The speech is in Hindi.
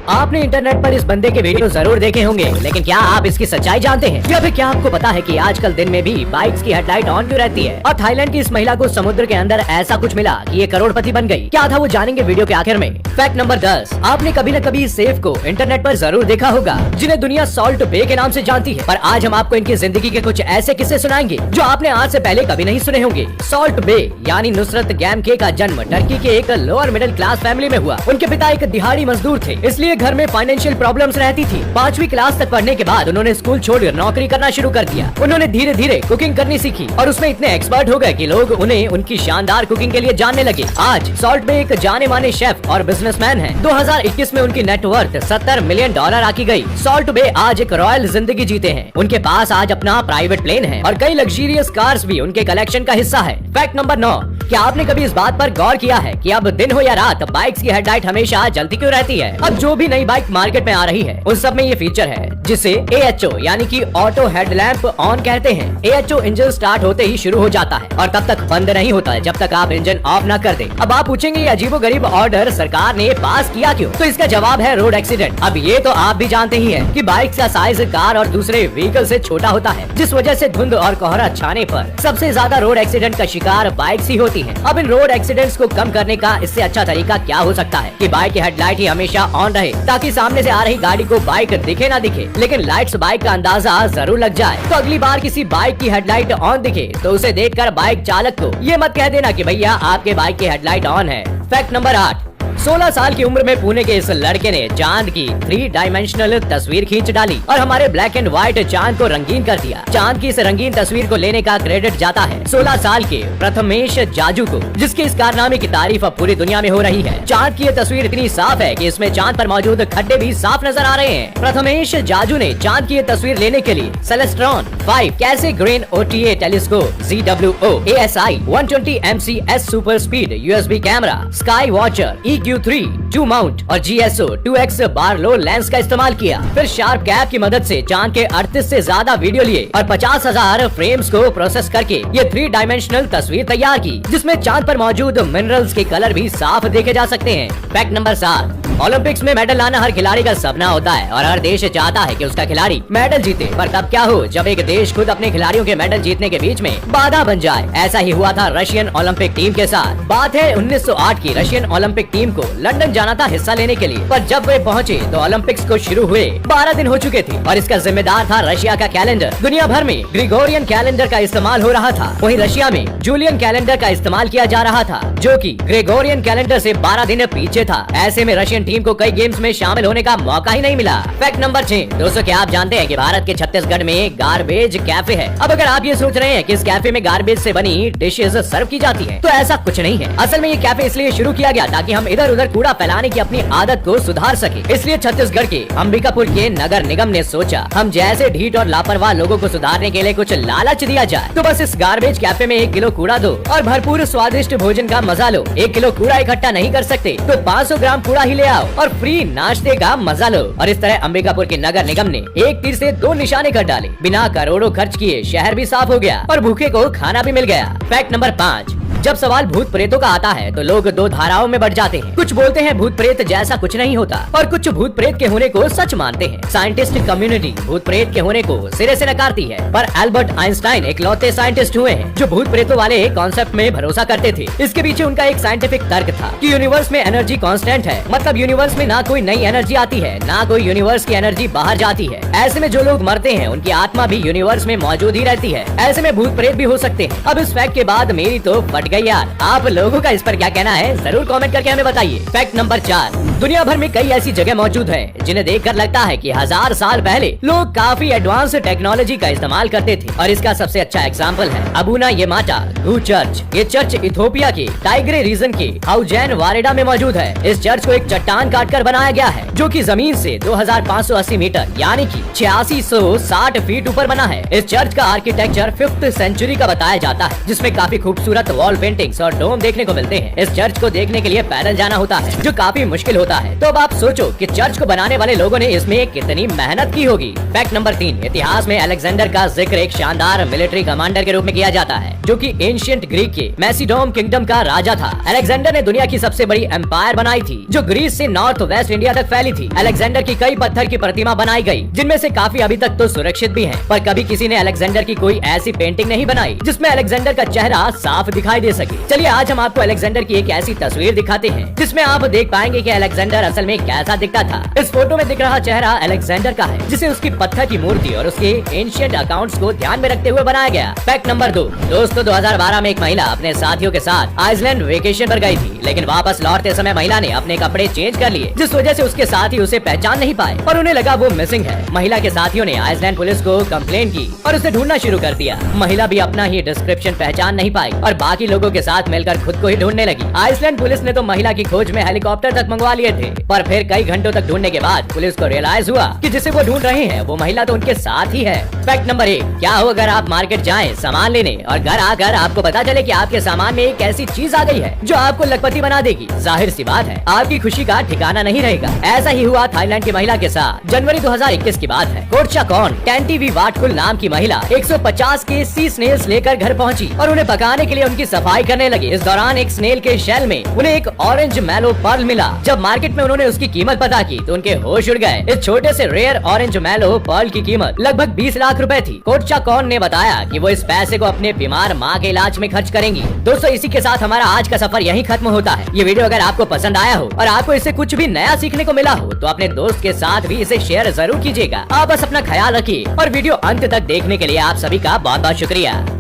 आपने इंटरनेट पर इस बंदे के वीडियो जरूर देखे होंगे, लेकिन क्या आप इसकी सच्चाई जानते हैं या फिर क्या आपको पता है कि आजकल दिन में भी बाइक्स की हेडलाइट ऑन क्यों रहती है। और थाईलैंड की इस महिला को समुद्र के अंदर ऐसा कुछ मिला कि ये करोड़पति बन गई। क्या था वो जानेंगे वीडियो के आखिर में। फैक्ट नंबर 10, आपने कभी न कभी इस सेफ को इंटरनेट पर जरूर देखा होगा, जिन्हें दुनिया सॉल्ट बे के नाम से जानती है। पर आज हम आपको इनकी जिंदगी के कुछ ऐसे किस्से सुनाएंगे जो आपने आज से पहले कभी नहीं सुने होंगे। सॉल्ट बे यानी नुसरत गैमके का जन्म टर्की के एक लोअर मिडिल क्लास फैमिली में हुआ। उनके पिता एक दिहाड़ी मजदूर थे, इसलिए घर में फाइनेंशियल प्रॉब्लम्स रहती थी। 5वीं क्लास तक पढ़ने के बाद उन्होंने स्कूल छोड़कर नौकरी करना शुरू कर दिया। उन्होंने धीरे धीरे कुकिंग करनी सीखी और उसमें इतने एक्सपर्ट हो गए कि लोग उन्हें उनकी शानदार कुकिंग के लिए जानने लगे। आज सॉल्ट बे एक जाने माने शेफ और बिजनेसमैन हैं। 2021 में उनकी नेटवर्थ $70 मिलियन आकी गई। सॉल्ट बे आज एक रॉयल जिंदगी जीते हैं। उनके पास आज अपना प्राइवेट प्लेन है और कई लग्जरियस कार्स भी उनके कलेक्शन का हिस्सा है। फैक्ट नंबर 9, क्या आपने कभी इस बात पर गौर किया है कि अब दिन हो या रात बाइक्स की हेडलाइट हमेशा जलती क्यों रहती है। अब जो भी नई बाइक मार्केट में आ रही है उन सब में ये फीचर है जिसे AHO यानी कि ऑटो हेडलैम्प ऑन कहते हैं। AHO इंजन स्टार्ट होते ही शुरू हो जाता है और तब तक बंद नहीं होता है जब तक आप इंजन ऑफ ना कर दें। अब आप पूछेंगे ये अजीबोगरीब ऑर्डर सरकार ने पास किया क्यों, तो इसका जवाब है रोड एक्सीडेंट। अब ये तो आप भी जानते ही हैं कि बाइक का साइज कार और दूसरे व्हीकल से छोटा होता है, जिस वजह से धुंध और कोहरा छाने पर सबसे ज्यादा रोड एक्सीडेंट का शिकार बाइक ही होती है। अब इन रोड एक्सीडेंट्स को कम करने का इससे अच्छा तरीका क्या हो सकता है कि बाइक की हेडलाइट ही हमेशा ऑन रहे, ताकि सामने से आ रही गाड़ी को बाइक दिखे ना दिखे, लेकिन लाइट्स बाइक का अंदाजा जरूर लग जाए। तो अगली बार किसी बाइक की हेडलाइट ऑन दिखे तो उसे देखकर बाइक चालक को ये मत कह देना कि भैया आपके बाइक की हेडलाइट ऑन है। फैक्ट नंबर 8, 16 साल की उम्र में पुणे के इस लड़के ने चांद की 3 डायमेंशनल तस्वीर खींच डाली और हमारे ब्लैक एंड व्हाइट चांद को रंगीन कर दिया। चांद की इस रंगीन तस्वीर को लेने का क्रेडिट जाता है 16 साल के प्रथमेश जाजू को, जिसके इस कारनामे की तारीफ अब पूरी दुनिया में हो रही है। चांद की ये तस्वीर इतनी साफ है कि इसमें चांद पर मौजूद खड्डे भी साफ नजर आ रहे हैं। प्रथमेश जाजू ने चांद की ये तस्वीर लेने के लिए सेलेस्ट्रॉन 5 कैसे grain OTA telescope, ZWO ASI 120 MCS super speed USB camera, sky watcher EQ3 जू माउंट और GSO 2x बारलो लेंस का इस्तेमाल किया। फिर शार्प कैप की मदद से चांद के 38 से ज्यादा वीडियो लिए और 50,000 फ्रेम्स को प्रोसेस करके ये 3 डायमेंशनल तस्वीर तैयार की, जिसमें चांद पर मौजूद मिनरल्स के कलर भी साफ देखे जा सकते हैं। फैक्ट नंबर 7, ओलंपिक्स में मेडल लाना हर खिलाड़ी का सपना होता है और हर देश चाहता है कि उसका खिलाड़ी मेडल जीते, पर तब क्या हो जब एक देश खुद अपने खिलाड़ियों के मेडल जीतने के बीच में बाधा बन जाए। ऐसा ही हुआ था रशियन ओलंपिक टीम के साथ। बात है 1908 की। रशियन ओलंपिक टीम को लंदन जाना था हिस्सा लेने के लिए, पर जब वे पहुंचे तो ओलंपिक्स को शुरू हुए 12 दिन हो चुके थे और इसका जिम्मेदार था रशिया का कैलेंडर। दुनिया भर में ग्रिगोरियन कैलेंडर का इस्तेमाल हो रहा था, वहीं रशिया में जूलियन कैलेंडर का इस्तेमाल किया जा रहा था, जो कि ग्रेगोरियन कैलेंडर से 12 दिन पीछे था। ऐसे में रशियन टीम को कई गेम्स में शामिल होने का मौका ही नहीं मिला। फैक्ट नंबर 6, दोस्तों क्या आप जानते हैं कि भारत के छत्तीसगढ़ में गार्बेज कैफे है। अब अगर आप ये सोच रहे हैं कि इस कैफे में गार्बेज से बनी डिशेज सर्व की जाती है, तो ऐसा कुछ नहीं है। असल में ये कैफे इसलिए शुरू किया गया ताकि हम इधर उधर कूड़ा फैलाने की अपनी आदत को सुधार सके। इसलिए छत्तीसगढ़ के अंबिकापुर के नगर निगम ने सोचा हम जैसे ढीठ और लापरवाह लोगों को सुधारने के लिए कुछ लालच दिया जाए। तो बस इस गार्बेज कैफे में 1 किलो कूड़ा दो और भरपूर स्वादिष्ट भोजन का मजा लो। 1 किलो कूड़ा इकट्ठा नहीं कर सकते तो 500 ग्राम कूड़ा ही ले आओ और फ्री नाश्ते का मजा लो। और इस तरह अंबिकापुर के नगर निगम ने एक तीर से 2 निशाने कर डाले। बिना करोड़ों खर्च किए शहर भी साफ हो गया और भूखे को खाना भी मिल गया। फैक्ट नंबर 5, जब सवाल भूत प्रेतों का आता है तो लोग 2 धाराओं में बढ़ जाते हैं। कुछ बोलते हैं भूत प्रेत जैसा कुछ नहीं होता और कुछ भूत प्रेत के होने को सच मानते हैं। साइंटिस्ट कम्युनिटी भूत प्रेत के होने को सिरे से नकारती है, पर एल्बर्ट आइंस्टाइन इकलौते साइंटिस्ट हुए हैं जो भूत प्रेतों वाले कॉन्सेप्ट में भरोसा करते थे। इसके पीछे उनका एक साइंटिफिक तर्क था कि यूनिवर्स में एनर्जी कांस्टेंट है, मतलब यूनिवर्स में ना कोई नई एनर्जी आती है ना कोई यूनिवर्स की एनर्जी बाहर जाती है। ऐसे में जो लोग मरते हैं उनकी आत्मा भी यूनिवर्स में मौजूद ही रहती है। ऐसे में भूत प्रेत भी हो सकते हैं। अब इस फैक्ट के बाद मेरी तो फट गई यार। आप लोगों का इस पर क्या कहना है जरूर कमेंट करके हमें बताइए। फैक्ट नंबर 4, दुनिया भर में कई ऐसी जगह मौजूद है जिन्हें देखकर लगता है कि 1000 साल पहले लोग काफी एडवांस टेक्नोलॉजी का इस्तेमाल करते थे और इसका सबसे अच्छा एग्जांपल है अबूना येमाटा गू चर्च। ये चर्च इथोपिया के टाइग्रे रीजन के हाउजैन वारेडा में मौजूद है। इस चर्च को एक चट्टान काटकर बनाया गया है जो कि जमीन से 2580 मीटर यानी कि 8660 फीट ऊपर बना है। इस चर्च का आर्किटेक्चर 5th सेंचुरी का बताया जाता है, जिसमें काफी खूबसूरत वॉल पेंटिंग्स और डोम देखने को मिलते हैं। इस चर्च को देखने के लिए पैदल जाना होता है, जो काफी मुश्किल होता है। तो अब आप सोचो कि चर्च को बनाने वाले लोगों ने इसमें कितनी मेहनत की होगी। फैक्ट नंबर 3, इतिहास में अलेक्जेंडर का जिक्र एक शानदार मिलिट्री कमांडर के रूप में किया जाता है, जो कि एंशिएंट ग्रीक के मैसिडोम किंगडम का राजा था। अलेक्जेंडर ने दुनिया की सबसे बड़ी एम्पायर बनाई थी, जो ग्रीस से नॉर्थ वेस्ट इंडिया तक फैली थी। अलेक्जेंडर की कई पत्थर की प्रतिमा बनाई गई, जिनमें से काफी अभी तक तो सुरक्षित भी हैं, पर कभी किसी ने अलेक्जेंडर की कोई ऐसी पेंटिंग नहीं बनाई जिसमें अलेक्जेंडर का चेहरा साफ दिखाई दे सके। चलिए आज हम आपको अलेक्जेंडर की एक ऐसी तस्वीर दिखाते हैं जिसमें आप देख पाएंगे कि अलेक्जेंडर असल में कैसा दिखता था। इस फोटो में दिख रहा चेहरा अलेक्जेंडर का है, जिसे उसकी पत्थर की मूर्ति और उसके एंशिएंट अकाउंट्स को ध्यान में रखते हुए बनाया गया। फैक्ट नंबर 2, दोस्तों 2012 में एक महिला अपने साथियों के साथ आइसलैंड वेकेशन पर गई थी, लेकिन वापस लौटते समय महिला ने अपने कपड़े चेंज कर लिए, जिस वजह से उसके साथी उसे पहचान नहीं पाए और उन्हें लगा वो मिसिंग है। महिला के साथियों ने आइसलैंड पुलिस को कंप्लेन की और उसे ढूंढना शुरू कर दिया। महिला भी अपना ही डिस्क्रिप्शन पहचान नहीं पाई और बाकी लोगों के साथ मिलकर खुद को ही ढूंढने लगी। आइसलैंड पुलिस ने तो महिला की खोज में हेलीकॉप्टर तक मंगवा लिए थे, पर फिर कई घंटों तक ढूंढने के बाद पुलिस को रियलाइज हुआ कि जिसे वो ढूंढ रहे हैं वो महिला तो उनके साथ ही है। फैक्ट नंबर 1, क्या हो अगर आप मार्केट जाएं सामान लेने और घर आकर आपको पता चले कि आपके सामान में एक ऐसी चीज आ गई है जो आपको लखपति बना देगी। जाहिर सी बात है आपकी खुशी का ठिकाना नहीं रहेगा। ऐसा ही हुआ थाईलैंड की महिला के साथ। जनवरी 2021 की बात है। कोटचाकॉन टेंटीवी वाटकुल नाम की महिला 150 के सी स्नेल्स लेकर घर पहुंची और उन्हें पकाने के लिए उनकी सफाई करने लगी। इस दौरान एक स्नेल के शेल में उन्हें एक ऑरेंज मैलो पर्ल मिला। जब मार्केट में उन्होंने उसकी कीमत पता की तो उनके होश उड़ गए। इस छोटे से रेयर ऑरेंज मैलो पर्ल की कीमत लगभग 20 लाख रुपए थी। कोटचाकॉन ने बताया कि वो इस पैसे को अपने बीमार माँ के इलाज में खर्च करेंगी। दोस्तों इसी के साथ हमारा आज का सफर यहीं खत्म होता है। ये वीडियो अगर आपको पसंद आया हो और आपको इससे कुछ भी नया सीखने को मिला हो तो अपने दोस्त के साथ भी इसे शेयर जरूर कीजिएगा। आप बस अपना ख्याल रखिए और वीडियो अंत तक देखने के लिए आप सभी का बहुत बहुत शुक्रिया।